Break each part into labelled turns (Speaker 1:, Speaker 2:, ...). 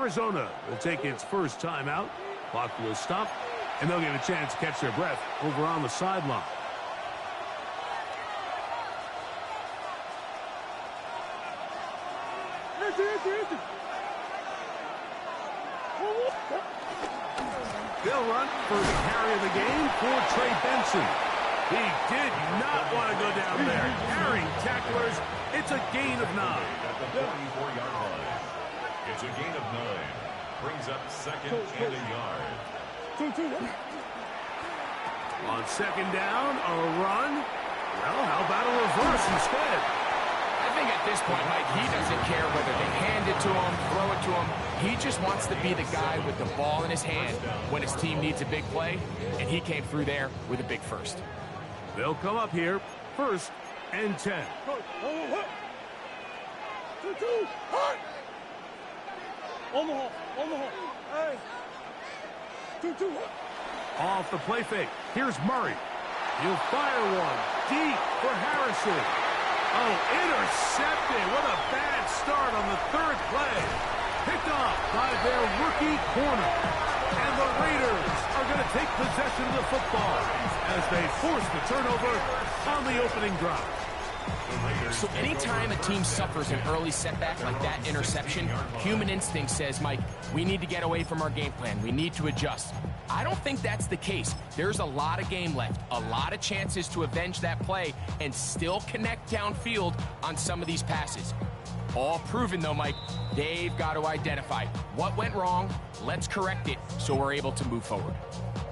Speaker 1: Arizona will take its first timeout. Clock will stop, and they'll get a chance to catch their breath over on the sideline. They'll run first carry of the game for Trey Benson. He did not want to go down there. Carrying tacklers, it's a gain of 9.
Speaker 2: At the 44-yard line. It's a gain of 9. Brings up second and a yard.
Speaker 1: On second down, a run. Well, how about a reverse instead?
Speaker 3: I think at this point, Mike, he doesn't care whether they hand it to him, throw it to him. He just wants to be the guy with the ball in his hand when his team needs a big play, and he came through there with a big first.
Speaker 1: They'll come up here, first and 10. Off the play fake, here's Murray. He'll fire one deep for Harrison. Oh, intercepted. What a bad start on the third play. Picked off by their rookie corner. And the Raiders are going to take possession of the football as they force the turnover on the opening drive.
Speaker 3: So anytime a team suffers an early setback like that interception, human instinct says, Mike, we need to get away from our game plan. We need to adjust. I don't think that's the case. There's a lot of game left, a lot of chances to avenge that play and still connect downfield on some of these passes. All proven, though, Mike, they've got to identify what went wrong, let's correct it so we're able to move forward.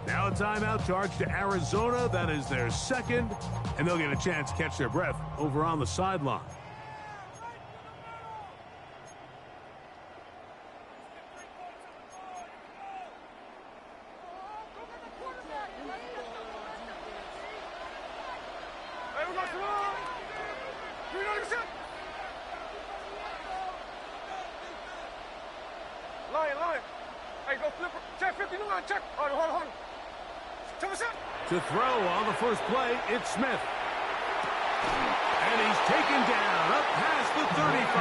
Speaker 1: Now a timeout charge to Arizona. That is their second, and they'll get a chance to catch their breath over on the sideline. To throw on the first play, it's Smith. And he's taken down up past the 35.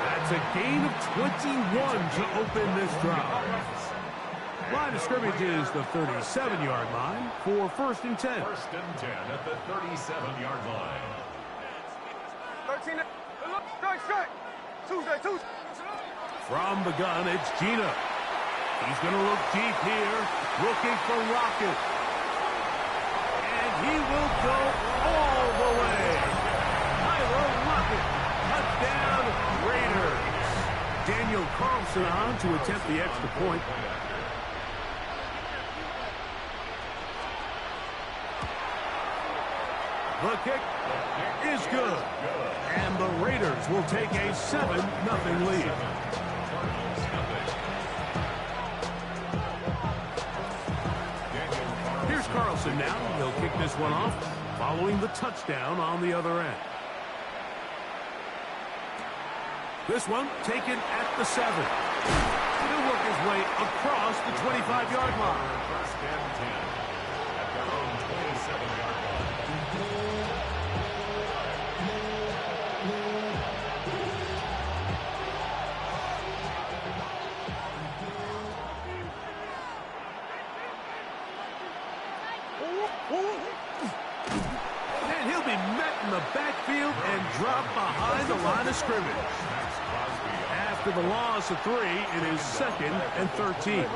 Speaker 1: That's a gain of 21 to open this drive. Line of scrimmage is the 37-yard line for first and 10.
Speaker 2: First and 10 at the 37-yard line.
Speaker 4: 13. Tuesday.
Speaker 1: From the gun, it's Gina. He's going to look deep here, looking for Rocket. And he will go all the way. Tyler Rocket, touchdown Raiders. Daniel Carlson on to attempt the extra point. The kick is good. And the Raiders will take a 7-0 lead. Here's Carlson now. He'll kick this one off, following the touchdown on the other end. This one taken at the 7. He'll work his way across the 25-yard line.
Speaker 2: First and 10 at their own 27-yard line.
Speaker 1: And he'll be met in the backfield and dropped behind the line of scrimmage. After the loss of 3, it is second and 13.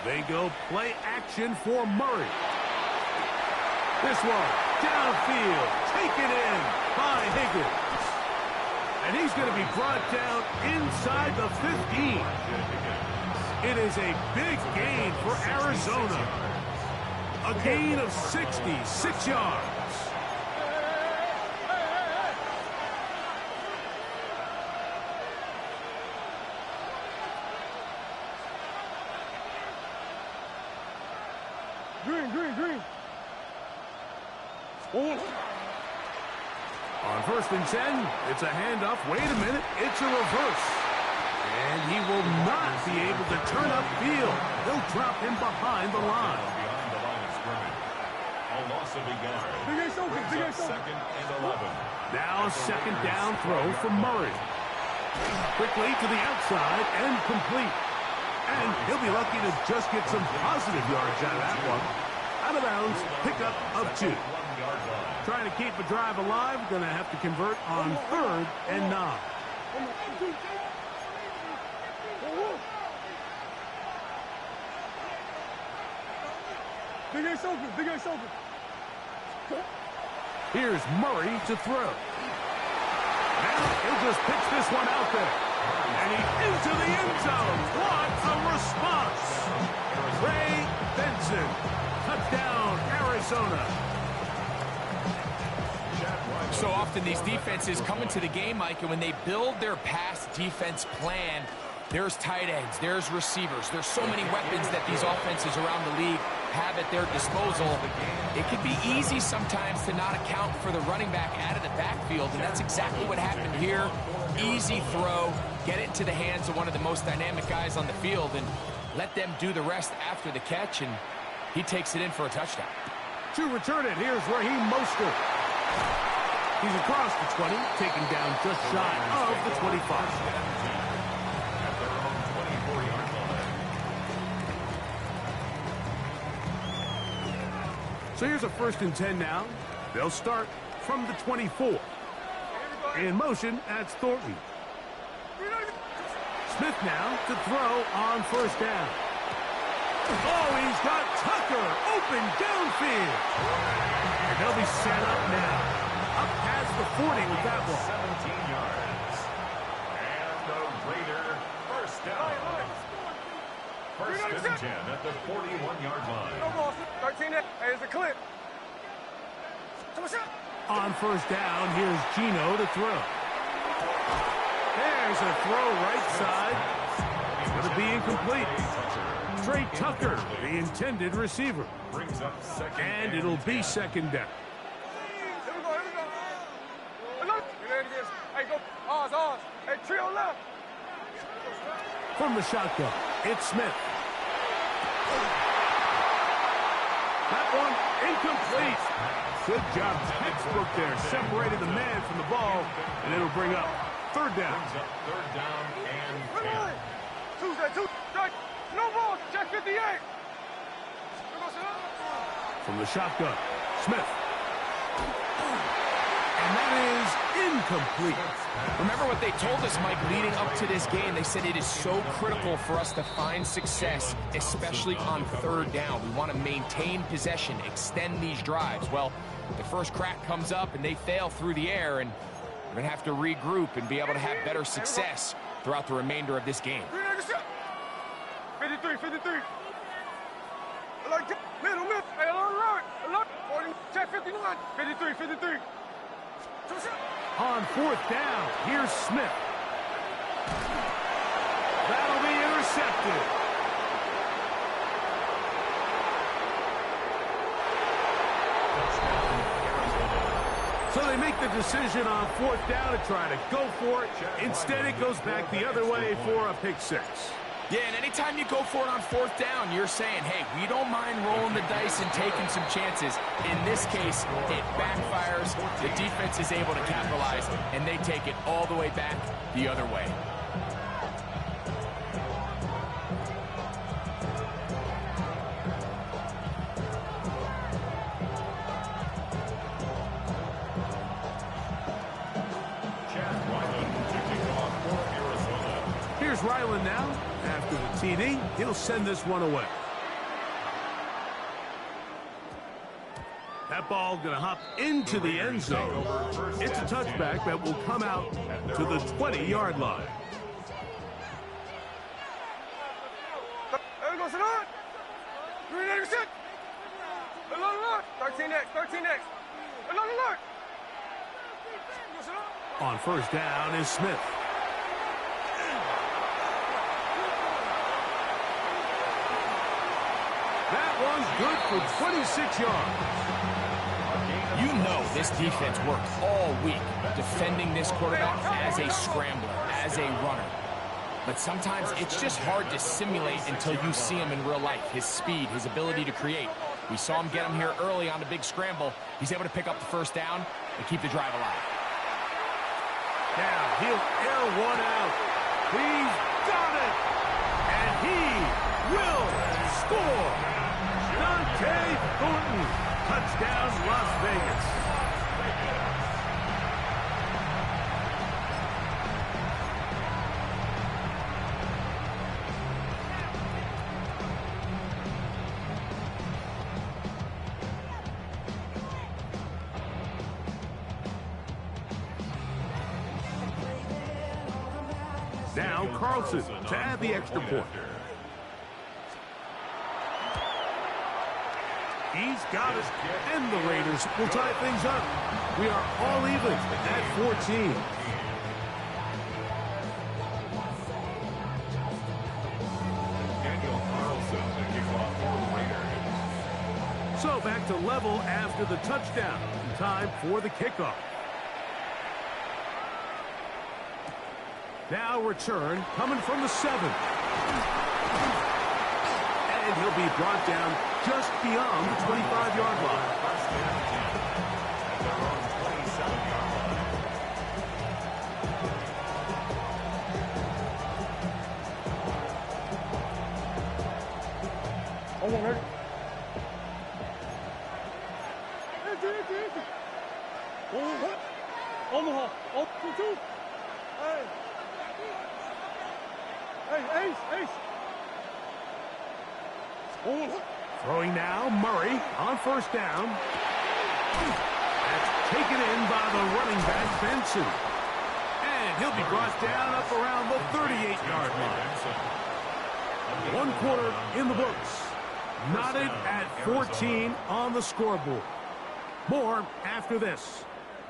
Speaker 1: They go play action for Murray. This one downfield, taken in by Higgins. And he's going to be brought down inside the 15. It is a big gain for Arizona. A gain of 66 yards.
Speaker 4: Green.
Speaker 1: On first and 10, it's a handoff. Wait a minute, it's a reverse. And he will not be able to turn upfield. They'll drop him behind the line.
Speaker 2: Behind the line of scrimmage. A loss of a yard. Brings up second and 11.
Speaker 1: Now a second down throw from Murray. Quickly to the outside and complete. And he'll be lucky to just get some positive yards out of that one. Out of bounds, pickup of 2. Trying to keep a drive alive, going to have to convert on 3rd and 9.
Speaker 4: Big ace open, big ace open.
Speaker 1: Here's Murray to throw. Now he'll just pitch this one out there. And he's into the end zone. What a response. Ray Benson. Touchdown, Arizona.
Speaker 3: So often these defenses come into the game, Mike, and when they build their pass defense plan, there's tight ends, there's receivers, there's so many weapons that these offenses around the league have at their disposal. It can be easy sometimes to not account for the running back out of the backfield, and that's exactly what happened here. Easy throw, get it into the hands of one of the most dynamic guys on the field, and let them do the rest after the catch, and he takes it in for a touchdown.
Speaker 1: To return it, here's Raheem Mostert. He's across the 20, taken down just shy of the 25. So here's a 1st and 10 now. They'll start from the 24. In motion, that's Thornton. Smith now to throw on 1st down. Oh, he's got Tucker open downfield. And they'll be set up now. Up past the 40 with that one.
Speaker 2: 17 yards. And the Raider 1st down. 1st and 10 at the 41-yard line.
Speaker 4: No ball, 13. Hey, it's a clip.
Speaker 1: On 1st down, here's Gino to throw. There's a throw right side. It's going to be incomplete. Trey Tucker, the intended receiver.
Speaker 2: Brings up second
Speaker 1: And it'll be 2nd down.
Speaker 4: Here we go, here we go. Hey, go. Ours. Hey, trio left.
Speaker 1: From the shotgun, it's Smith. That one incomplete. Good job, textbook there. Separated the man from the ball, and it'll bring up 3rd down.
Speaker 2: Brings up 3rd down and 10.
Speaker 4: Two. No ball. Check 58.
Speaker 1: From the shotgun, Smith. And that is incomplete.
Speaker 3: Remember what they told us, Mike, leading up to this game. They said it is so critical for us to find success, especially on 3rd down. We want to maintain possession, extend these drives. Well, the first crack comes up and they fail through the air, and we're going to have to regroup and be able to have better success throughout the remainder of this game.
Speaker 4: 53. Middle. Hey, alert. 40, check 59. 53.
Speaker 1: On 4th down, here's Smith. That'll be intercepted. So they make the decision on 4th down to try to go for it. Instead, it goes back the other way for a pick 6.
Speaker 3: Yeah, and anytime you go for it on 4th down, you're saying, hey, we don't mind rolling the dice and taking some chances. In this case, it backfires. The defense is able to capitalize, and they take it all the way back the other way.
Speaker 1: Here's Ryland now. After the TD, he'll send this one away. That ball going to hop into the end zone. It's a touchback that will come out to the 20-yard line.
Speaker 4: There we go, sit on. 13X. Alert.
Speaker 1: On 1st down is Smith. That one's good for 26 yards.
Speaker 3: You know this defense worked all week defending this quarterback as a scrambler, as a runner. But sometimes it's just hard to simulate until you see him in real life. His speed, his ability to create. We saw him get him here early on the big scramble. He's able to pick up the first down and keep the drive alive.
Speaker 1: Now he'll air one out. He's got it. And he will score. Dante Thornton. Touchdown, Las Vegas. Now Carlson to add the extra point. He's got it, and the Raiders will tie things up. We are all even at 14. So back to level after the touchdown. Time for the kickoff. Now return coming from the 7. And he'll be brought down just beyond the 25-yard line.
Speaker 4: On one, ready? On the hall. On 2. Hey. Hey, Ace.
Speaker 1: Throwing now, Murray on first down. That's taken in by the running back, Benson. And he'll be brought down up around the 38-yard line. 1 quarter in the books. Knotted at 14 on the scoreboard. More after this.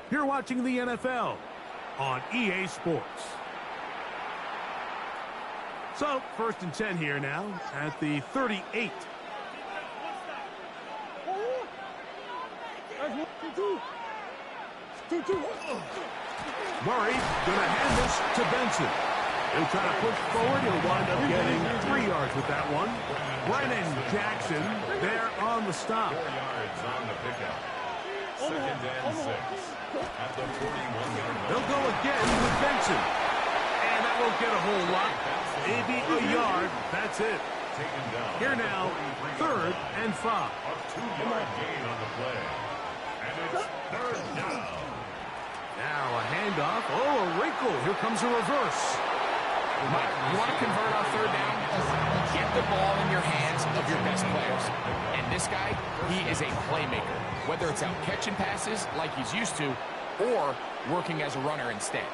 Speaker 1: You're watching the NFL on EA Sports. So, 1st and 10 here now at the 38. Murray going to hand this to Benson. He'll try to push forward. He'll wind up getting 3 yards with that one. Brennan Jackson there on the stop.
Speaker 2: 4 yards on the pickup. 2nd and 6 at the 41-yard line.
Speaker 1: They'll go again with Benson. And that won't get a whole lot. Maybe a yard. That's it. Here now, 3rd and 5.
Speaker 2: A 2-yard gain on the play. And it's 3rd down.
Speaker 1: Now a handoff. Oh, a wrinkle. Here comes a reverse.
Speaker 3: Mike, you want to convert on 3rd down? Get the ball in your hands of your best players. And this guy, he is a playmaker. Whether it's out catching passes like he's used to or working as a runner instead.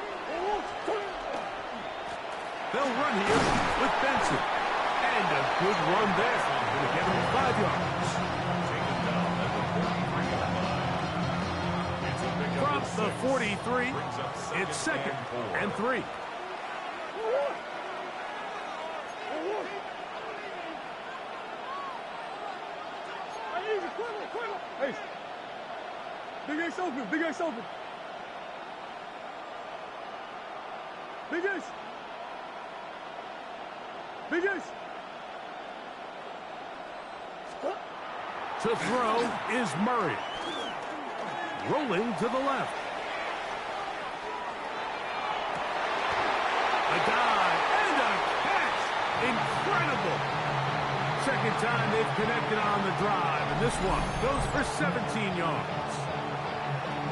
Speaker 1: They'll run here with Benson. And a good run there. Going to get him 5 yards. From the 43, it's 2nd and 3.
Speaker 4: Hey, Big Ace open. Big Ace open. Big Ace. Big Ace.
Speaker 1: To throw is Murray. Rolling to the left. A dive and a catch. Incredible. 2nd time they've connected on the drive, and this one goes for 17 yards.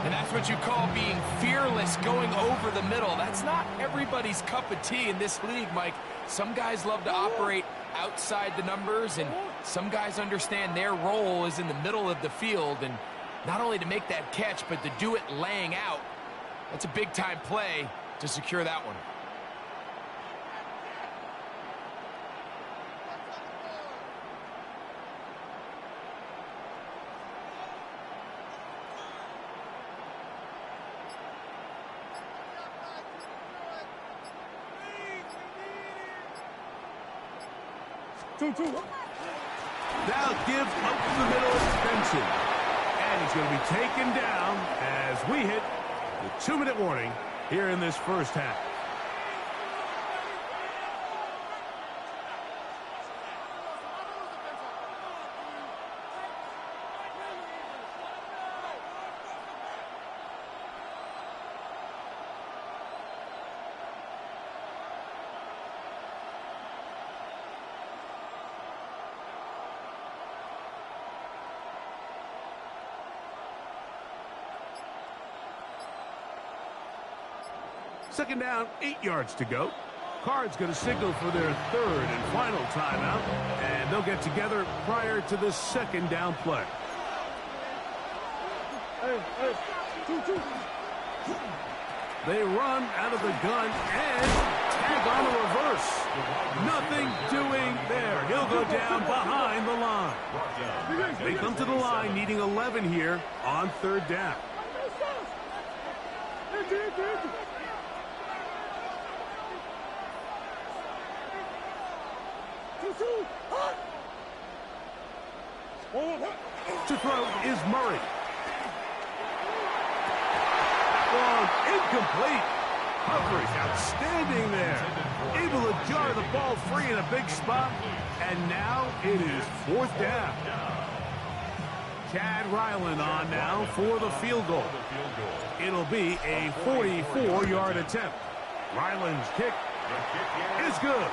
Speaker 3: And that's what you call being fearless, going over the middle. That's not everybody's cup of tea in this league, Mike. Some guys love to operate outside the numbers, and some guys understand their role is in the middle of the field, and not only to make that catch, but to do it laying out. That's a big-time play to secure that one.
Speaker 4: Two.
Speaker 1: Now give up the middle of Benson. And he's going to be taken down as we hit the 2-minute warning here in this first half. Second down, 8 yards to go. Card's going to signal for their third and final timeout, and they'll get together prior to the second down play. They run out of the gun and tag on a reverse. Nothing doing there. He'll go down behind the line. They come to the line needing 11 here on third down. To throw is Murray. Incomplete. Coverage outstanding there. Able to jar the ball free in a big spot. And now it is fourth down. Chad Ryland on now for the field goal. It'll be a 44-yard attempt. Ryland's kick is good.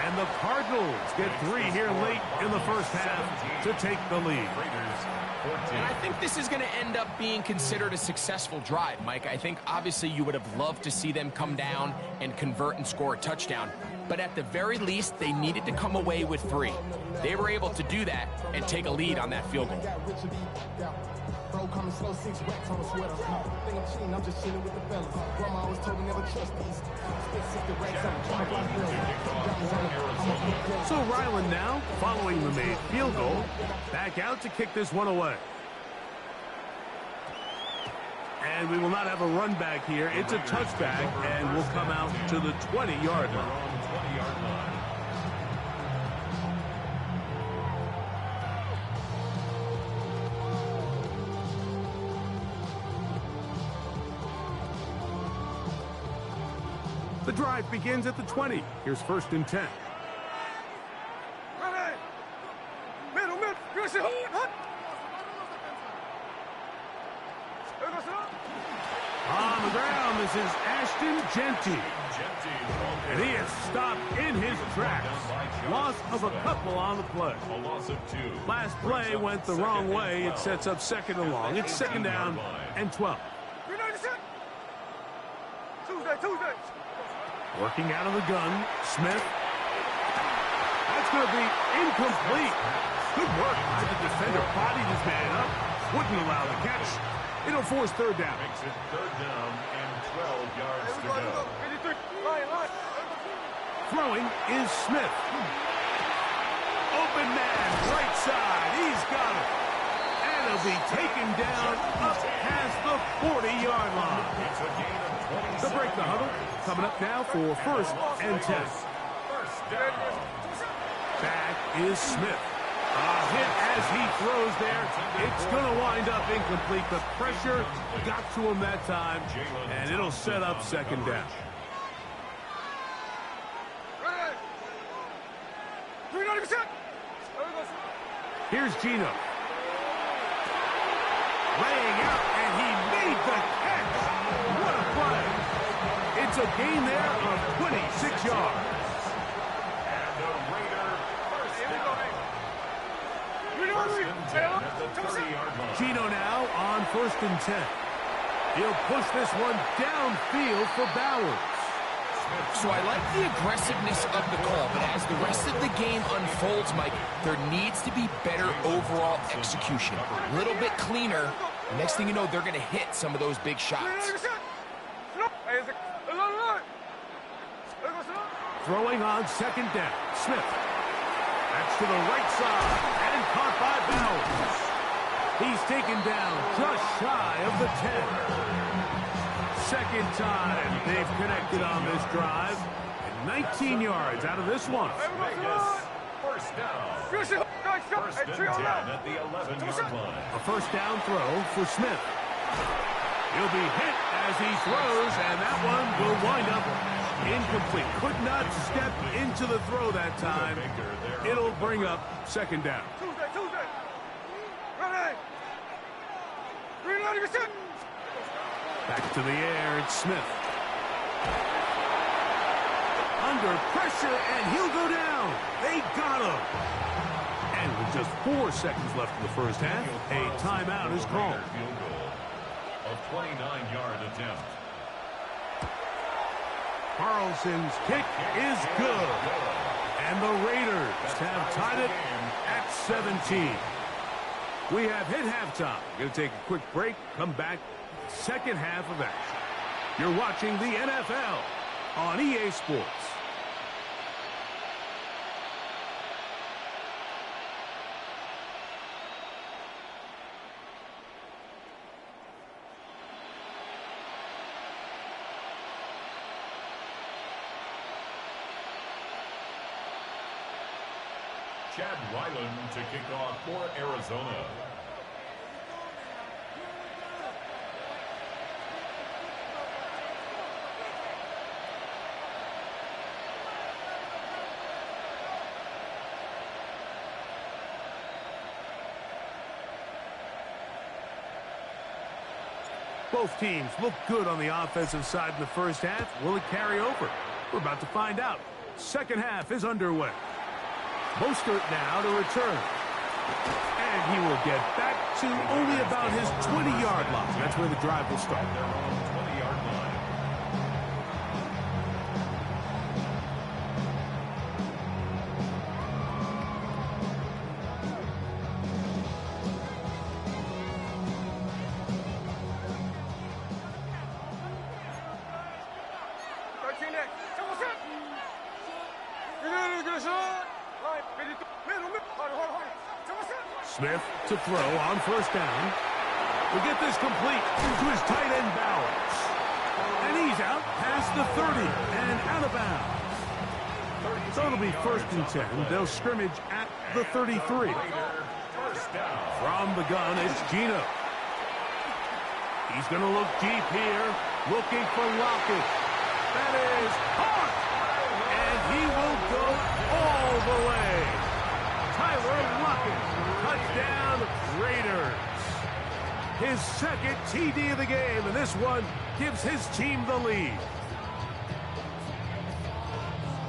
Speaker 1: And the Cardinals get 3 here late in the first half to take the lead.
Speaker 3: And I think this is going to end up being considered a successful drive, Mike. I think obviously you would have loved to see them come down and convert and score a touchdown. But at the very least, they needed to come away with 3. They were able to do that and take a lead on that field goal.
Speaker 5: Bro, coming slow, 6 racks on a sweater. Think I'm cheating, I'm just chilling with the fellas. Grandma always told me never trust these.
Speaker 1: So Ryland now, following the made field goal, back out to kick this one away. And we will not have a run back here. It's a touchback, and we'll come out to the 20-yard line. The drive begins at the 20. Here's first and 10. On the ground, this is Ashton Genty. And he is stopped in his tracks. Loss of a couple on the play. Last play went the wrong way. It sets up second and long. It's second down and 12. Tuesday. Working out of the gun, Smith. That's going to be incomplete. Good work by the defender. Bodied his man up. Wouldn't allow the catch. It'll force third down.
Speaker 2: Makes it third down and 12 yards to go.
Speaker 1: Throwing is Smith. Open man, right side. He's got it. And he'll be taken down up past the 40-yard line.
Speaker 2: It's a gain of 27.
Speaker 1: To break the huddle, coming up now for first and 10.
Speaker 2: First down.
Speaker 1: Back is Smith. A hit as he throws there. It's going to wind up incomplete. The pressure got to him that time, and it'll set up second down. Here's Gino. Laying out, and he made the catch. What a play. It's a gain there of 26 yards.
Speaker 2: And the Raider first down. First and 10 at the 30-yard line.
Speaker 1: Gino now on first and 10. He'll push this one downfield for Bowers.
Speaker 3: So I like the aggressiveness of the call, but as the rest of the game unfolds, Mike, there needs to be better overall execution. A little bit cleaner. Next thing you know, they're going to hit some of those big shots.
Speaker 1: Throwing on second down. Smith. That's to the right side and caught by Bowers. He's taken down just shy of the 10. Second time they've connected on this drive. And 19 yards out of this one.
Speaker 2: Vegas, first down. First and 10 at the 11-yard line.
Speaker 1: A first down throw for Smith. He'll be hit as he throws, and that one will wind up incomplete. Could not step into the throw that time. It'll bring up second down. Back to the air, it's Smith. Under pressure, and he'll go down. They got him. And with just 4 seconds left in the first half, a timeout is called.
Speaker 2: Field goal of 29-yard attempt.
Speaker 1: Carlson's kick is good. And the Raiders have tied it at 17. We have hit halftime. Going to take a quick break, come back, second half of action. You're watching the NFL on EA Sports.
Speaker 2: Chad Ryland to kick off for Arizona.
Speaker 1: Both teams look good on the offensive side in the first half. Will it carry over? We're about to find out. Second half is underway. Mostert now to return. And he will get back to only about his 20-yard line. That's where the drive will start.
Speaker 2: They're on the 20-yard line.
Speaker 1: Smith to throw on first down. We'll get this complete to his tight end Bowers. And he's out past the 30 and out of bounds. So it'll be 1st and 10. They'll scrimmage at the 33. From the gun, it's Geno. He's going to look deep here, looking for Lockett. That is hard. And he will go all the way. Tyler Lockett, touchdown Raiders. His second TD of the game, and this one gives his team the lead.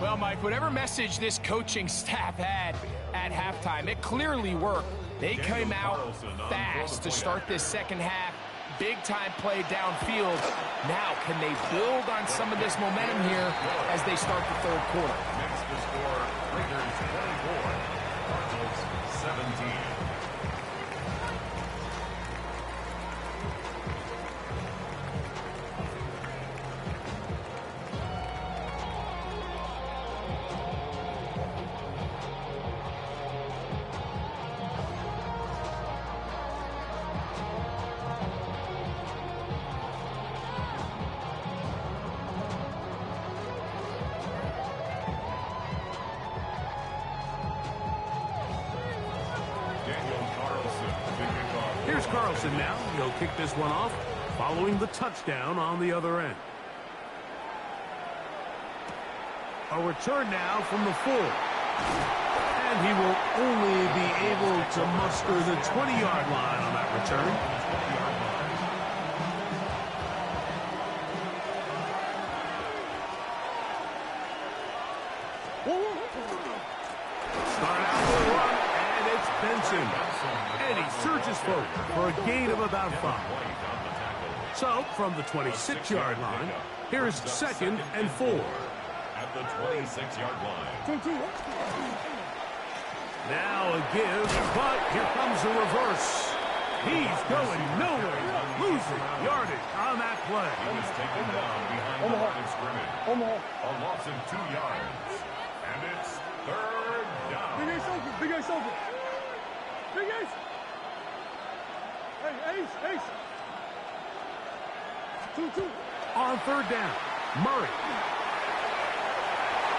Speaker 3: Well, Mike, whatever message this coaching staff had at halftime, it clearly worked. They came out fast to start this second half. Big-time play downfield. Now, can they build on some of this momentum here as they start the third quarter?
Speaker 2: Next to score, Raiders 24, Cardinals 17.
Speaker 1: Here's Carlson now. He'll kick this one off, following the touchdown on the other end. A return now from the 4. And he will only be able to muster the 20-yard line on that return. Start out with a run, and it's Benson. And he surges forward for a gain of about 5. So, from the 26-yard line, here's 2nd and 4.
Speaker 2: At the 26-yard line.
Speaker 1: Now a give, but here comes a reverse. He's going nowhere, losing yardage on that play.
Speaker 2: He was taken down behind the line of scrimmage. A loss of 2 yards. And it's 3rd down.
Speaker 4: Big Ace open, Big Ace open. Big Ace. Hey, Ace. 2-2.
Speaker 1: On 3rd down, Murray.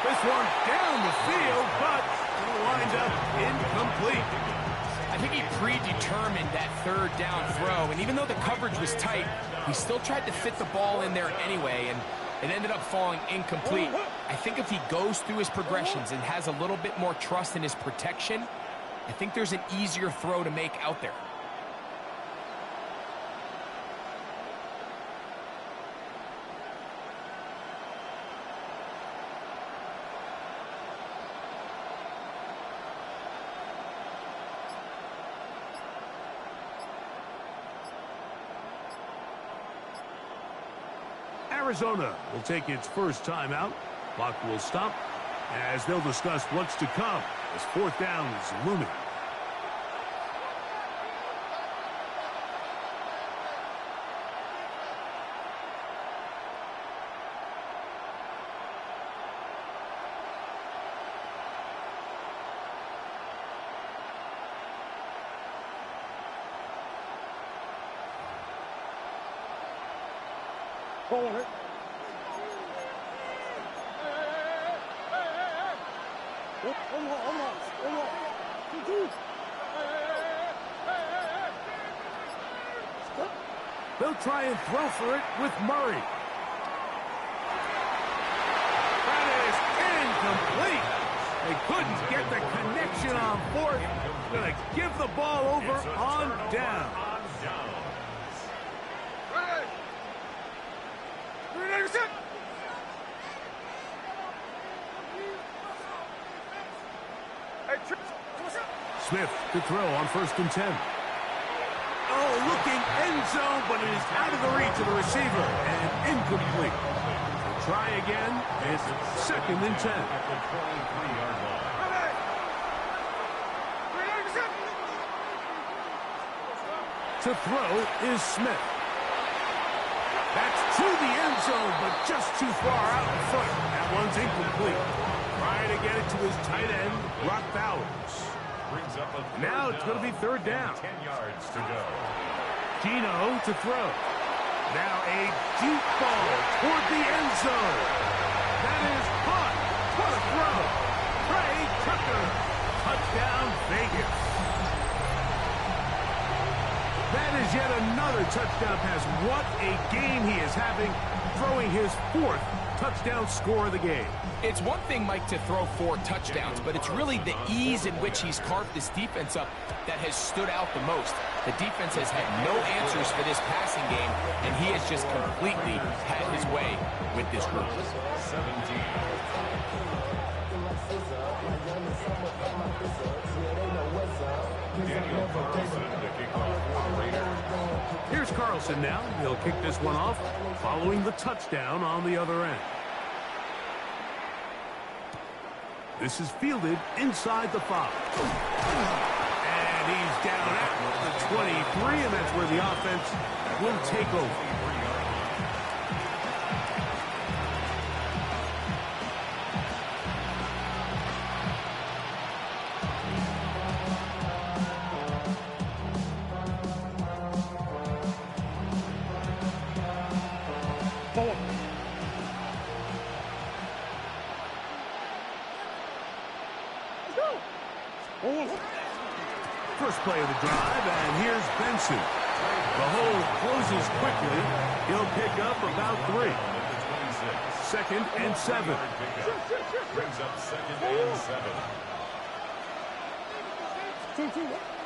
Speaker 1: This one down the field, but will wind up incomplete.
Speaker 3: I think he predetermined that 3rd down throw, and even though the coverage was tight, he still tried to fit the ball in there anyway, and it ended up falling incomplete. I think if he goes through his progressions and has a little bit more trust in his protection, I think there's an easier throw to make out there.
Speaker 1: Arizona will take its first timeout. Clock will stop as they'll discuss what's to come as fourth down is looming.
Speaker 4: Hold it.
Speaker 1: They'll try and throw for it with Murray. That is incomplete. They couldn't get the connection on fourth. Going to give the ball over on down. Smith to throw on 1st and 10. Oh, looking end zone, but it is out of the reach of the receiver and incomplete. We'll try again. It's 2nd and 10. To throw is Smith. That's to the end zone, but just too far out in front. That one's incomplete. Trying to get it to his tight end, Brock Bowers. Now it's going to be 3rd down.
Speaker 2: 10 yards to go.
Speaker 1: Gino to throw. Now a deep ball toward the end zone. That is caught. What a throw. Trey Tucker. Touchdown, Vegas. That is yet another touchdown pass. What a game he is having, throwing his 4th touchdown score of the game.
Speaker 3: It's one thing, Mike, to throw 4 touchdowns, but it's really the ease in which he's carved this defense up that has stood out the most. The defense has had no answers for this passing game, and he has just completely had his way with this group.
Speaker 2: 17.
Speaker 1: Here's Carlson now. He'll kick this one off following the touchdown on the other end. This is fielded inside the 5. And he's down at the 23, and that's where the offense will take over. First play of the drive, and here's Benson. The hole closes quickly. He'll pick up about 3. 2nd and 7.
Speaker 2: Brings up 2nd and 7.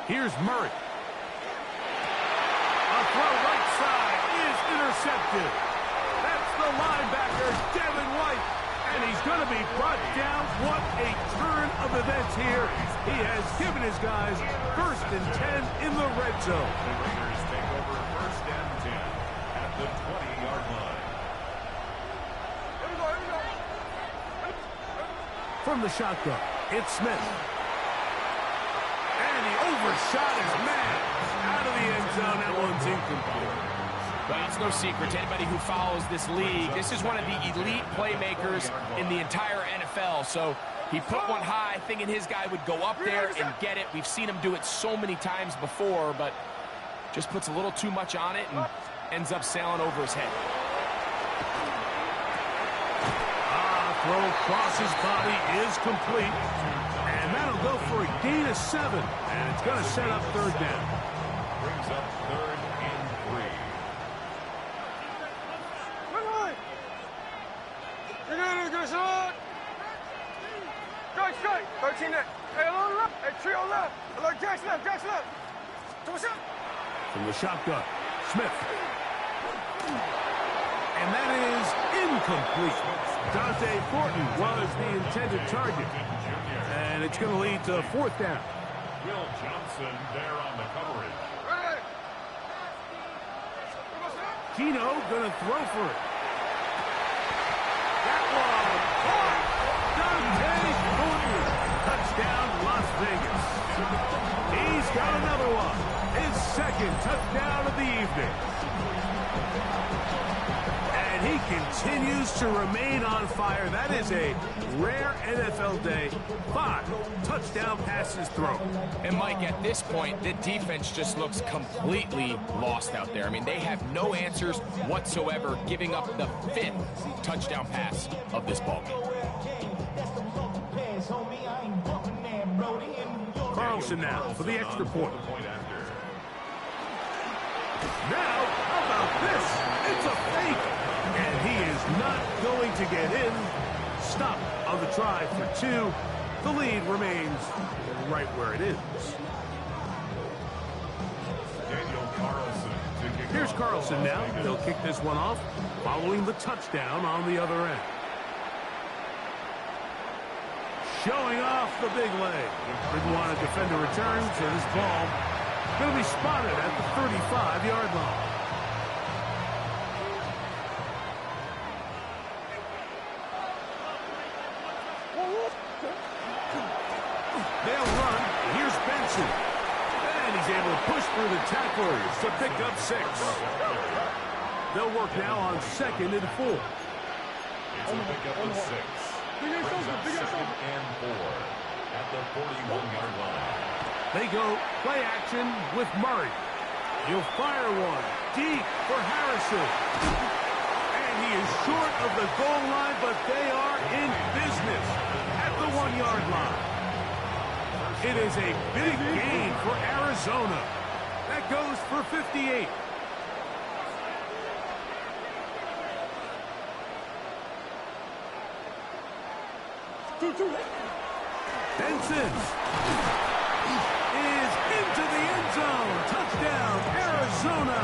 Speaker 1: Here's Murray. A throw right side is intercepted. That's the linebacker, Devin White. And he's going to be brought down. What a turn of events here. He has given his guys 1st and 10 in the red zone.
Speaker 2: The Raiders take over 1st and 10 at the 20-yard line.
Speaker 1: From the shotgun, it's Smith. And he overshot his man. Out of the end zone, that one's incomplete.
Speaker 3: Well, it's no secret to anybody who follows this league. This is one of the elite playmakers in the entire NFL. So he put one high, thinking his guy would go up there and get it. We've seen him do it so many times before, but just puts a little too much on it and ends up sailing over his head.
Speaker 1: Throw across his body is complete. And that'll go for a gain of 7. And it's going to set up 3rd down.
Speaker 2: Brings up 3rd and 3.
Speaker 4: Good shot. Strike. 13 left. Hey, along left. Hey, trio left. Along Jack's left.
Speaker 1: From the shotgun, Smith. And that is incomplete. Dante Thornton was the intended target. And it's going to lead to 4th down.
Speaker 2: Will Johnson there on the coverage.
Speaker 1: Gino going to throw for it. That one caught. Dante Thornton. Touchdown, Las Vegas. He's got another one. His second touchdown of the evening. And he continues to remain on fire. That is a rare NFL day. 5 touchdown passes thrown.
Speaker 3: And Mike, at this point, the defense just looks completely lost out there. I mean, they have no answers whatsoever, giving up the 5th touchdown pass of this ball game.
Speaker 1: Carlson now for the extra point. Now, how about this? It's a fake. And he is not going to get in. Stop on the try for 2. The lead remains right where it is. Here's Carlson now. He'll kick this one off, following the touchdown on the other end. Showing off the big leg. Didn't want to defend a return, so this ball going to be spotted at the 35-yard line. They'll run. Here's Benson. And he's able to push through the tacklers to pick up 6. They'll work now on 2nd and 4.
Speaker 2: It's a pickup of 6. Brings up 2nd and 4 at the 41-yard line.
Speaker 1: They go play action with Murray. He'll fire one deep for Harrison. And he is short of the goal line, but they are in business at the 1-yard line. It is a big gain for Arizona. That goes for 58. Benson is into the end zone. Touchdown, Arizona.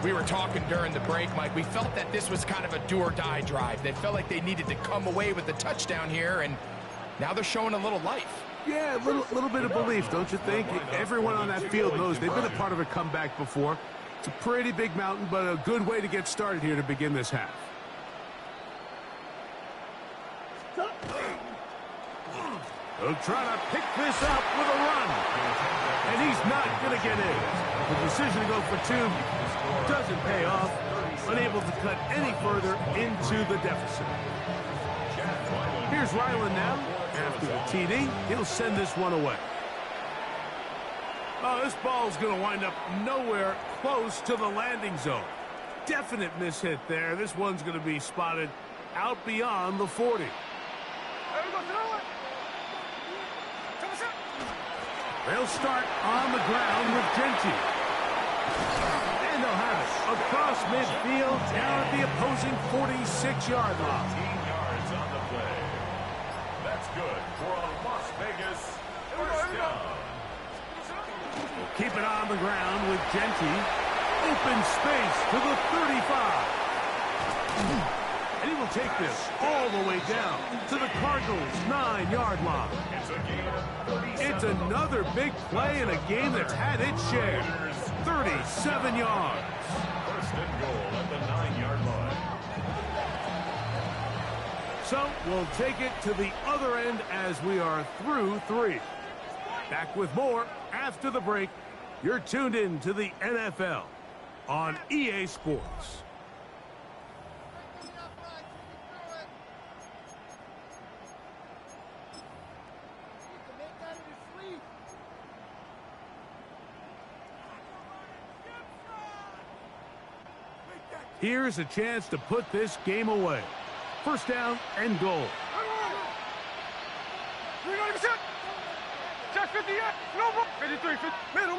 Speaker 3: We were talking during the break, Mike. We felt that this was kind of a do-or-die drive. They felt like they needed to come away with the touchdown here, and now they're showing a little life.
Speaker 1: Yeah, a little bit of belief, don't you think? Everyone on that field knows they've been a part of a comeback before. It's a pretty big mountain, but a good way to get started here to begin this half. They'll try to pick this up with a run. And he's not going to get in. The decision to go for 2 doesn't pay off. Unable to cut any further into the deficit. Here's Ryland now. After the TD, he'll send this one away. Oh, this ball's going to wind up nowhere close to the landing zone. Definite mishit there. This one's going to be spotted out beyond the 40. They'll start on the ground with Genty. And they'll have it across midfield down at the opposing 46-yard line.
Speaker 2: 15 yards on the play. That's good for a Las Vegas first down.
Speaker 1: We'll keep it on the ground with Genty. Open space to the 35. And he will take this all the way down to the Cardinals' 9-yard line. It's another big play in a game that's had its share. 37 yards.
Speaker 2: First and goal at the 9-yard line.
Speaker 1: So we'll take it to the other end as we are through 3. Back with more after the break. You're tuned in to the NFL on EA Sports. Here's a chance to put this game away. First down and goal.
Speaker 4: Check 50 yet. No, 53, 50. Middle.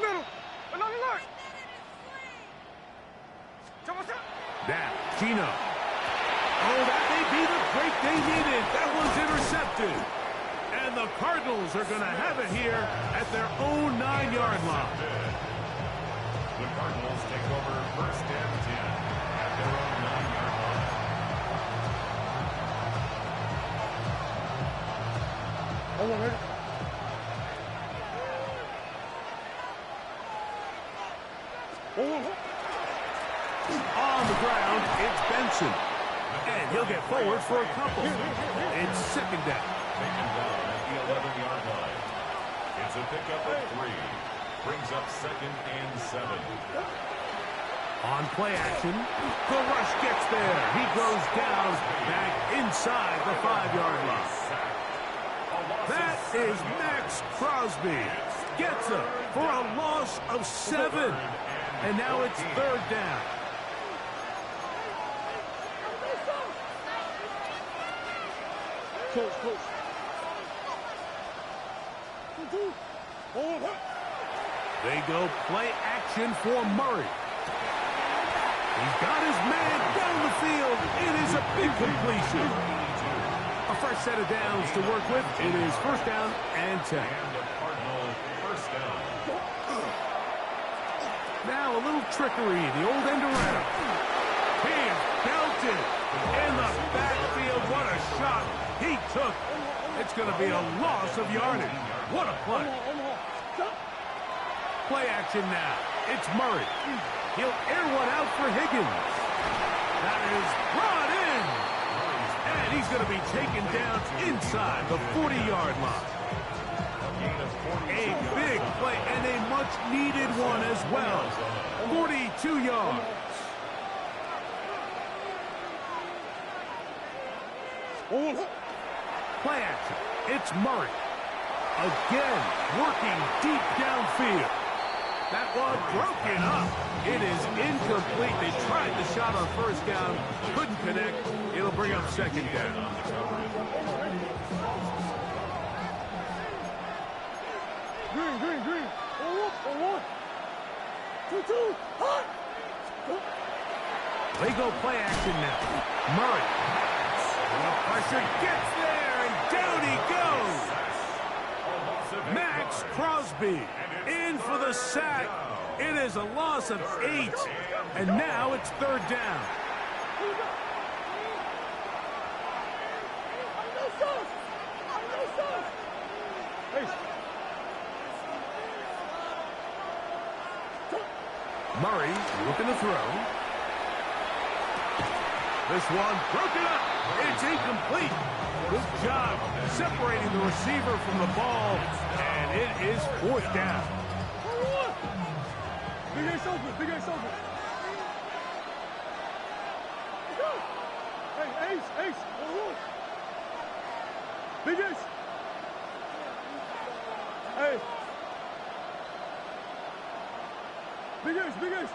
Speaker 4: Another line.
Speaker 1: Now, Gino. Oh, that may be the break they needed. That was intercepted. And the Cardinals are going to have it here at their own 9-yard line.
Speaker 2: The Cardinals take over first and 10 at their own 9-yard line.
Speaker 4: Hold on, ready?
Speaker 1: Harrison. And he'll get forward for a couple. It's second down.
Speaker 2: Taken down at the 11-yard line. It's a pickup of 3. Brings up 2nd and 7.
Speaker 1: On play action, the rush gets there. He goes down back inside the 5-yard line. That is Max Crosby. Gets him for a loss of 7. And now it's third down. They go play action for Murray. He's got his man down the field. It is a big completion. A fresh set of downs to work with. It is first down and 10. Now a little trickery. The old end around. He is belted in the backfield. What a shot he took. It's going to be a loss of yardage. What a play. Play action now. It's Murray. He'll air one out for Higgins. That is brought in. And he's going to be taken down inside the 40-yard line. A big play and a much-needed one as well. 42 yards. Play action. It's Murray. Again, working deep downfield. That one broken up. It is incomplete. They tried the shot on first down. Couldn't connect. It'll bring up second down.
Speaker 4: Green. 1-1. 2-2. Hot.
Speaker 1: They go play action now. Murray. The pressure gets there, and down he goes. Max Crosby in for the sack. It is a loss of 8, and now it's third down. Murray looking to throw. This one broken up. It's incomplete. Good job separating the receiver from the ball, and it is fourth down.
Speaker 4: Big Ace open. Hey, Ace. 1-1. Big Ace. Hey. Big Ace.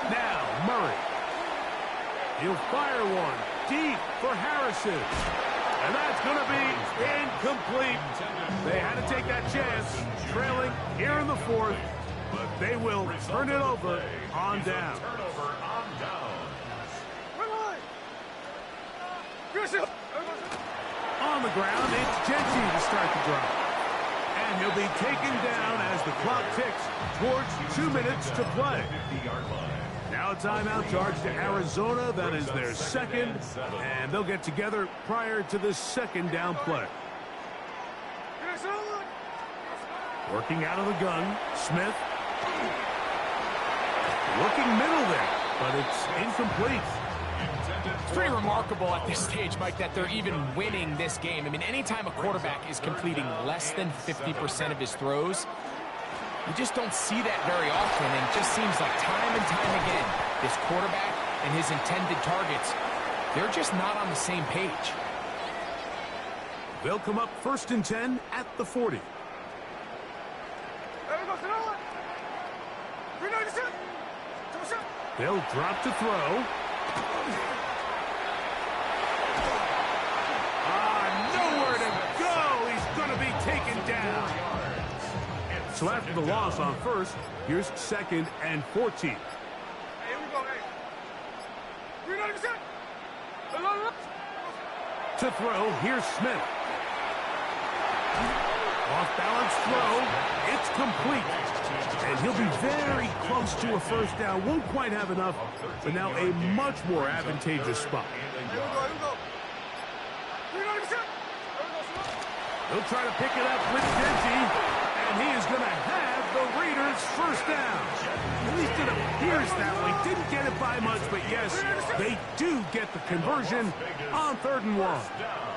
Speaker 1: Now, Murray. He'll fire one deep for Harrison. And that's going to be incomplete. They had to take that chance, trailing here in the fourth, but they will turn it over on down. On the ground, it's Genty to start the drive. And he'll be taken down as the clock ticks towards 2 minutes to play. Now a timeout charge to Arizona. That is their second. And they'll get together prior to the second down play. Working out of the gun, Smith. Working middle there, but it's incomplete.
Speaker 3: It's pretty remarkable at this stage, Mike, that they're even winning this game. I mean, anytime a quarterback is completing less than 50% of his throws, you just don't see that very often, and it just seems like time and time again, this quarterback and his intended targets, they're just not on the same page.
Speaker 1: They'll come up first and 10 at the 40. They'll drop to throw. Nowhere to go. He's going to be taken down. So after the loss on first, here's second and 14.
Speaker 4: Hey, here we go, hey. 390%.
Speaker 1: To throw, here's Smith. Off-balance throw. It's complete. And he'll be very close to a first down. Won't quite have enough, but now a much more advantageous spot.
Speaker 4: Here we go. 390%.
Speaker 1: He'll try to pick it up with Genty, and he is going to have the Raiders first down. At least it appears that way. Didn't get it by much, but yes, they do get the conversion on 3rd and 1.